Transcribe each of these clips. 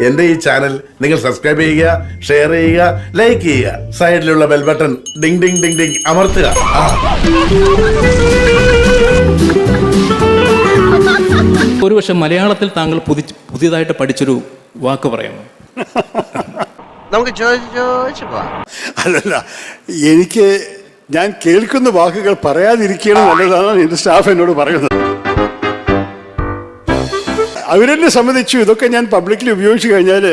എന്റെ ഈ ചാനൽ നിങ്ങൾ സബ്സ്ക്രൈബ് ചെയ്യുക, ഷെയർ ചെയ്യുക, ലൈക്ക് ചെയ്യുക, സൈഡിലുള്ള bell button Ding Ding Ding Ding അമർത്തുക. ഒരുപക്ഷെ മലയാളത്തിൽ താങ്കൾ പുതിയതായിട്ട് പഠിച്ചൊരു വാക്ക് പറയാമോ? നമുക്ക് ചോദിച്ചു പോവാം. അല്ലല്ല, എനിക്ക് ഞാൻ കേൾക്കുന്ന വാക്കുകൾ പറയാതിരിക്കണം നല്ലതാണ് എൻ്റെ സ്റ്റാഫ് എന്നോട് പറയുന്നത്. അവരെന്നെ സംബന്ധിച്ചു ഇതൊക്കെ ഞാൻ പബ്ലിക്കലി ഉപയോഗിച്ചു കഴിഞ്ഞാൽ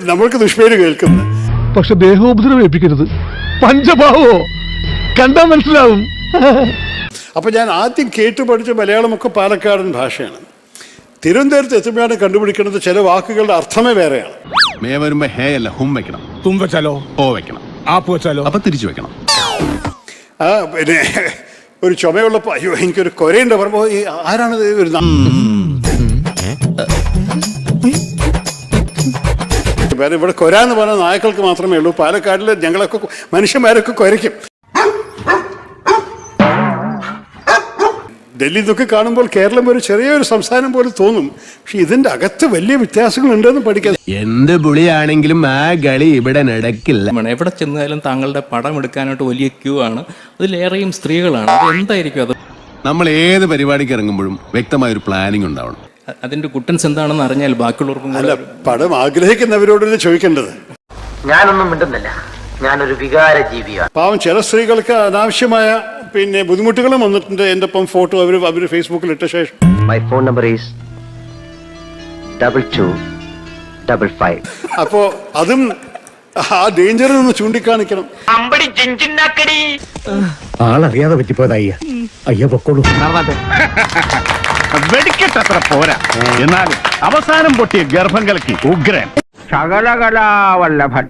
നമ്മൾക്ക് ദുഷ്പേര് കേൾക്കുന്നു. പക്ഷെ ദേഹോപദ്രവം ഏൽപ്പിക്കരുത്. പഞ്ചഭാവോ കണ്ടാൽ മനസ്സിലാവും. അപ്പം ഞാൻ ആദ്യം കേട്ടു പഠിച്ച മലയാളമൊക്കെ പാലക്കാടൻ ഭാഷയാണ്. തിരുവനന്തപുരത്ത് എത്തുമ്പോഴാണ് കണ്ടുപിടിക്കുന്നത് ചില വാക്കുകളുടെ അർത്ഥമേ വേറെയാണ്. മേ വരുമ്പോ ഹേ അല്ല ഹും വെക്കണം, തും വെച്ചാലോ, ഓ വെക്കണം, ആപ്പ് വെച്ചാലോ, അപ്പൊ തിരിച്ചു വെക്കണം. പിന്നെ ഒരു ചുമയുള്ളപ്പോൾ അയ്യോ എനിക്കൊരു കൊരയുണ്ട് പറയുമ്പോൾ ഈ ആരാണത് ഒരു ഇവിടെ കൊര എന്ന് പറഞ്ഞ നായ്ക്കൾക്ക് മാത്രമേ ഉള്ളൂ. പാലക്കാടിൽ ഞങ്ങളൊക്കെ മനുഷ്യന്മാരൊക്കെ കൊരയ്ക്കും. ഡൽഹി ഇതൊക്കെ കാണുമ്പോൾ കേരളം ഒരു ചെറിയൊരു സംസ്ഥാനം പോലെ തോന്നും. പക്ഷെ ഇതിന്റെ അകത്ത് വലിയ വ്യത്യാസങ്ങളുണ്ടെന്ന് പഠിക്കാൻ. എന്ത് പുളിയാണെങ്കിലും ആ കളി ഇവിടെ നടക്കില്ല. എവിടെ ചെന്നാലും താങ്കളുടെ പടം എടുക്കാനായിട്ട് വലിയ ക്യൂ ആണ്. അതിലേറെയും സ്ത്രീകളാണ്. അത് എന്തായിരിക്കും അത്? നമ്മൾ ഏത് പരിപാടിക്ക് ഇറങ്ങുമ്പോഴും വ്യക്തമായ ഒരു പ്ലാനിങ് ഉണ്ടാവണം. അതിന്റെ കുട്ടൻസ് എന്താണെന്ന് അറിഞ്ഞാൽ ബാക്കിയുള്ളവർക്കും അല്ല, പടം ആഗ്രഹിക്കുന്നവരോടല്ലേ ചോദിക്കേണ്ടത്. ഞാനൊന്നും മിണ്ടുന്നില്ല, ഞാനൊരു വികാര ജീവിയാണ്. പാവം ചില സ്ത്രീകൾക്ക് അനാവശ്യമായ പിന്നെ ബുദ്ധിമുട്ടുകളും വന്നിട്ടുണ്ട്. എൻ്റെ ഒപ്പം ഫോട്ടോ അവർ ഫേസ്ബുക്കിൽ ഇട്ട ശേഷം. My phone number is 2255. അപ്പോൾ അതും ആ ഡേഞ്ചറിൽ നിന്ന് ചൂണ്ടിക്കാണിക്കണം. ആളറിയാതെ പറ്റിപ്പോയതാ. അയ്യ പൊക്കോളൂ. വെടിക്കെട്ടത്ര പോരാ, എന്നാൽ അവസാനം പൊട്ടിയ ഗർഭം കലക്കി ഉഗ്രൻ. ശകലകലാവല്ലഭൻ.